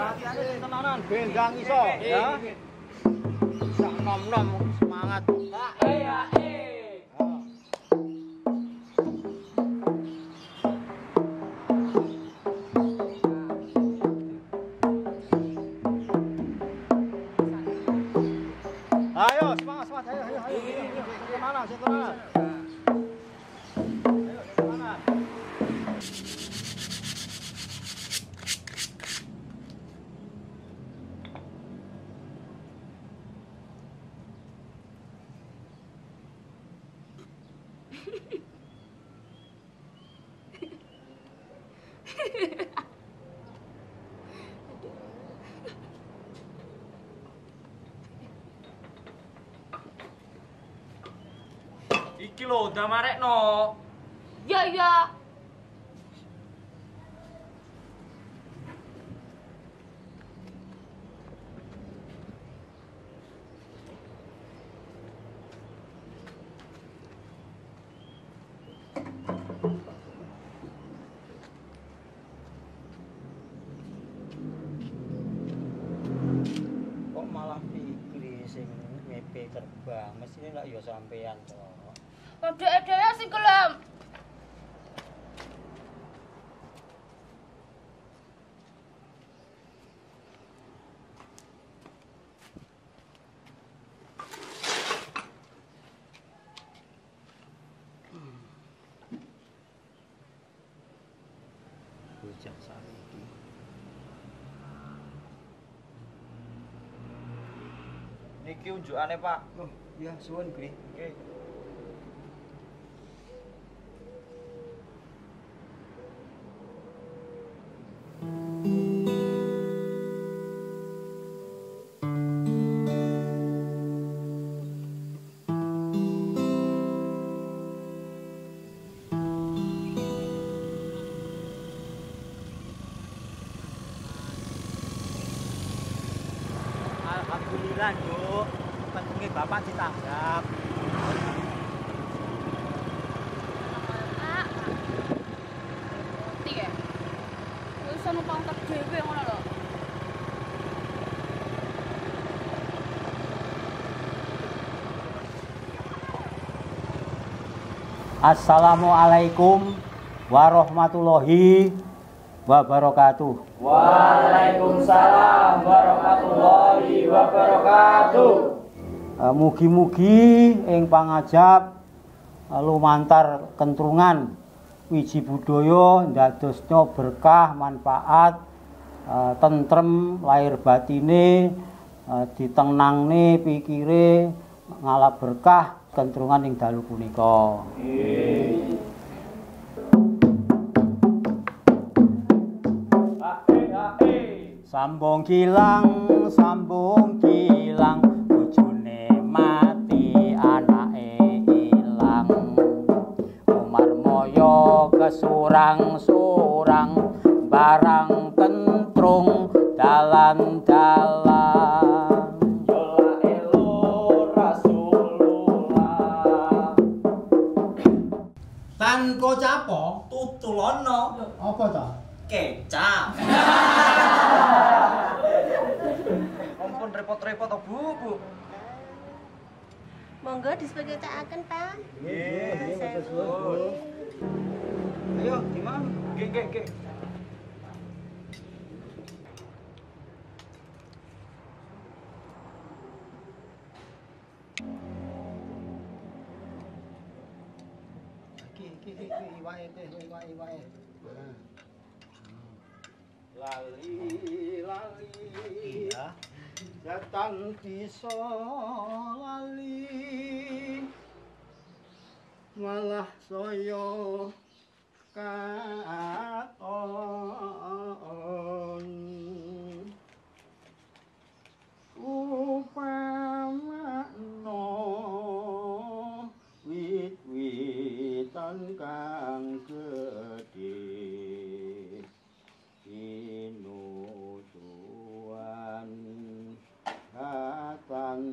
latihannya tenanan, benggang iso ya. Sak nom-nom semangat. Ayo semangat semangat ayo. Tenanan, tenanan. Ayo tenanan. Iki lho udah marekno. Ya. Kok malah Fikri sing ngepe terbang, mestine lak ya sampean to. Dek-dek sing gelem. Bocah saiki. Niki unjukane, Pak. Oh, ya suwun, Gri. Nggih. Alhamdulillah, Nduk. Pentinge Bapak ditanggap. Ngerti ya? Wis ono pangkat dhewe ngono lho. Assalamualaikum warahmatullahi wabarakatuh. Waalaikumsalam warahmatullahi wabarakatuh. Mugi-mugi ing pangajap lumantar kentrungan wiji budaya ndadosnya berkah manfaat tentrem lahir batine ditenangne pikire ngalap berkah kentrungan ing dalu punika. Sambung kilang bojone mati anake ilang Umar moyo kesurang-surang barang kentrung dalan-dalan Yola elo Rasulullah. Tan kocapo Tutulono. apa to? Kecap. Ampun repot-repot to, Bu. Monggo disepakataken, Pak. Nggih, matur suwun, Bu. Ayo, gimana? Nggih. Iki iwake. Lali. Iya. Datang bisa lali. Malah saya katon. Upamano wit-witan kang gedhe inutuan hatan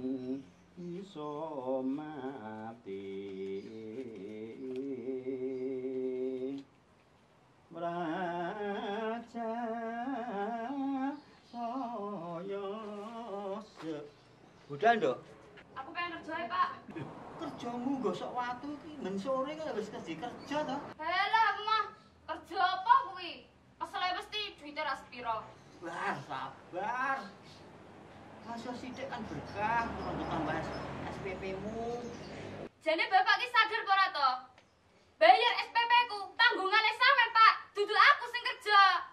iso mati raja budal, Nduk. Aku pengen kerja ya, Pak. Kerjamu gosok watu iki men sore kan wis kerja to. Halah, mah. Kerja apa kuwi? Asale mesti duite ra sepiro. Sabar, sabar. Masa sithik kan berkah untuk tambah SPP-mu. Jane bapak ki sadar apa ora to? Bayar SPP ku tanggungane sampean, Pak. Dudu aku sing kerja.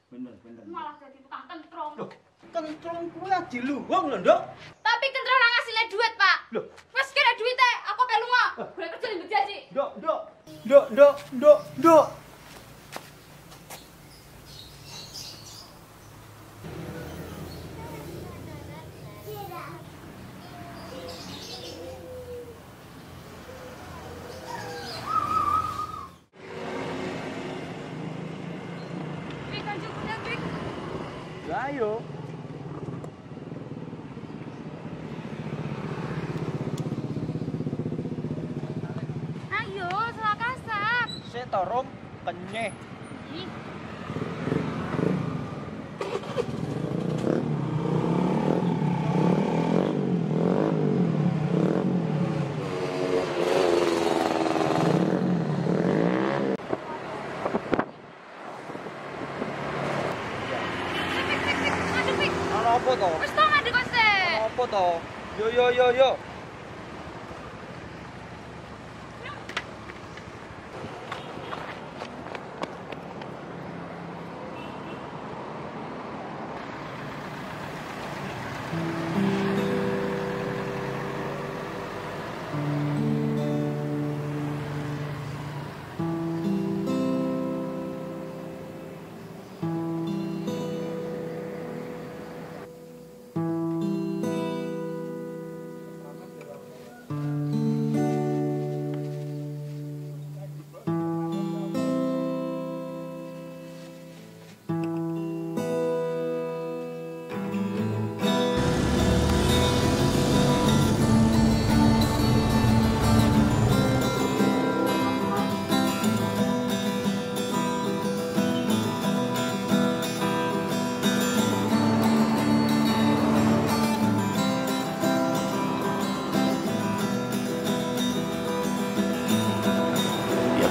Bener. Malah jadi tukang kentrong. Loh, kentrong kuwi diluwung lho, Nduk. Tapi kentrong ora ngasih duit, Pak. Loh, Wes kira duite, aku pe lunga. Golek kerja di Bejaji. Nduk. Wih, kanjeng punya duit. Lah yo. Ayo, salah kasar. Setorom kenyeh. Ih, ngadep, Wih. Ana apa to? Wis to ngadep kok sih. Apa to? Yo.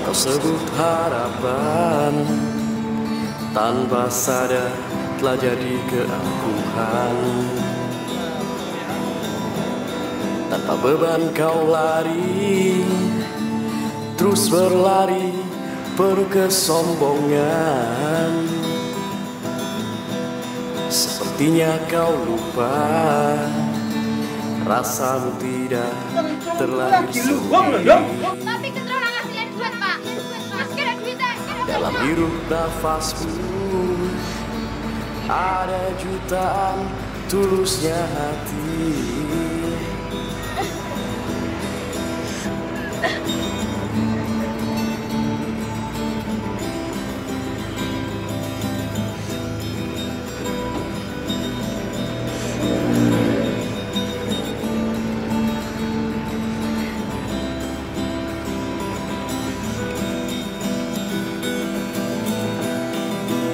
Kau sebut harapan, tanpa sadar telah jadi keangkuhan. Tanpa beban kau lari, terus berlari penuh kesombongan. Sepertinya kau lupa, rasamu tidak terlahir sendiri. Tapi kentrong ora ngasih duit, Pak. Wes kira duite, Dalam hirup nafasmu ada jutaan tulusnya hati.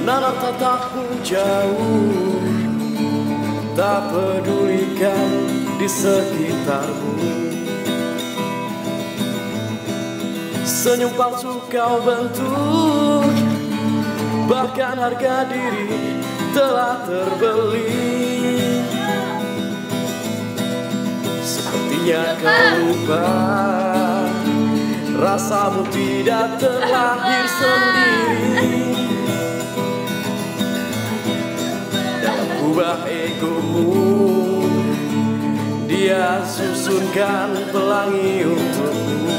Nalar tatapmu jauh, tak pedulikan di sekitarmu. Senyum palsu kau bentuk, bahkan harga diri telah terbeli. Sepertinya kau lupa, rasamu tidak terlahir sendiri. Ubah egomu, dia susunkan pelangi untukmu.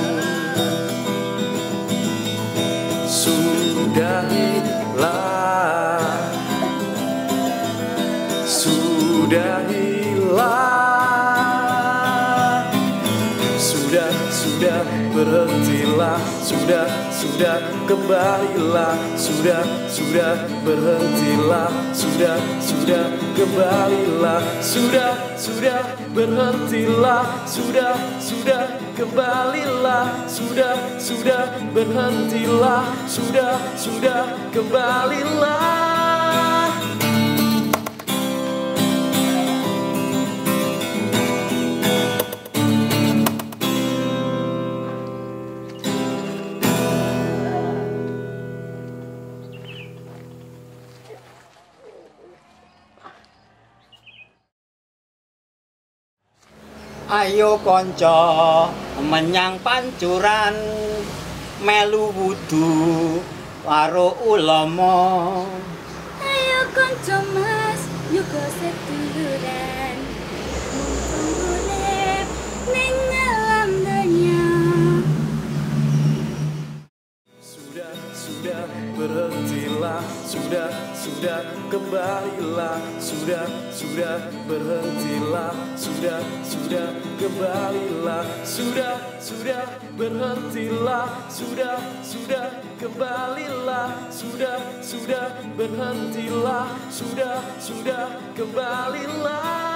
Sudahilah, sudah berhentilah, sudah kembalilah, sudah berhentilah, sudah kembalilah, sudah berhentilah, sudah kembalilah, sudah berhentilah, sudah kembalilah. Ayo konco menyang pancuran melu wudu karo ulama. Ayo konco mas juga seduluran mumpung urip ning alam dunya. Sudah berhentilah, sudah kembalilah, sudah berhentilah, sudah kembalilah, sudah berhentilah, sudah kembalilah, sudah berhentilah, sudah kembalilah.